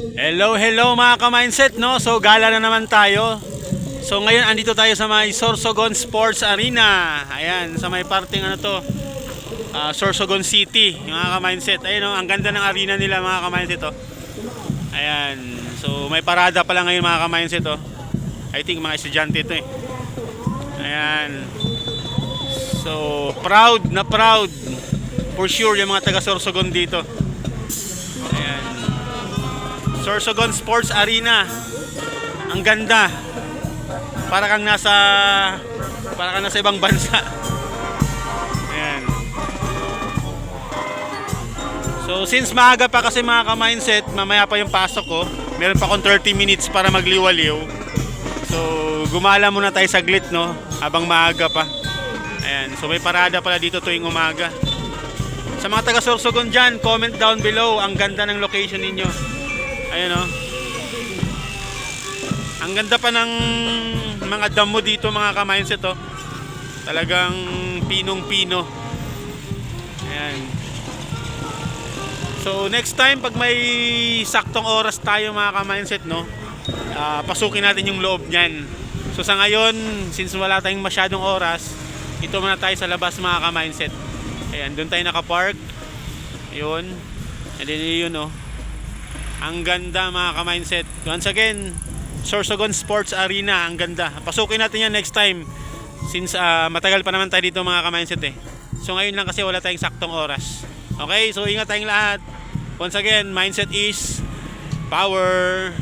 Hello mga ka-mindset, no? So gala na naman tayo. So ngayon andito tayo sa may Sorsogon Sports Arena. Ayan, sa may parting ano to, Sorsogon City, mga ka-mindset. Ayun, no? Ang ganda ng arena nila mga ka-mindset, oh. Ayan, so may parada pa lang ngayon mga ka-mindset, oh. I think mga estudyante ito eh. Ayan. So proud na proud for sure yung mga taga Sorsogon dito. Ayan, Sorsogon Sports Arena. Ang ganda. Para kang nasa ibang bansa. Ayan. So since maaga pa kasi mga ka-mindset, mamaya pa yung pasok ko. Meron pa akong 30 minutes para magliwaliw. So gumala muna tayo saglit, no, habang maaga pa. Ayan. So may parada pala dito tuwing umaga. Sa mga taga Sorsogon dyan, comment down below. Ang ganda ng location ninyo. Ayan, oh. Ang ganda pa ng mga damo dito mga ka-mindset, oh. Talagang pinong-pino. Ayan. So next time pag may saktong oras tayo mga ka-mindset, no, pasukin natin yung loob niyan. So sa ngayon, since wala tayong masyadong oras, ito muna tayo sa labas mga ka-mindset. Ayan, doon tayo nakapark. Ayun. And then yun, oh. Ang ganda mga ka-mindset. Once again, Sorsogon Sports Arena. Ang ganda. Pasukin natin yan next time. Since matagal pa naman tayo dito mga ka-mindset eh. So ngayon lang kasi wala tayong saktong oras. Okay, so ingat tayong lahat. Once again, mindset is power.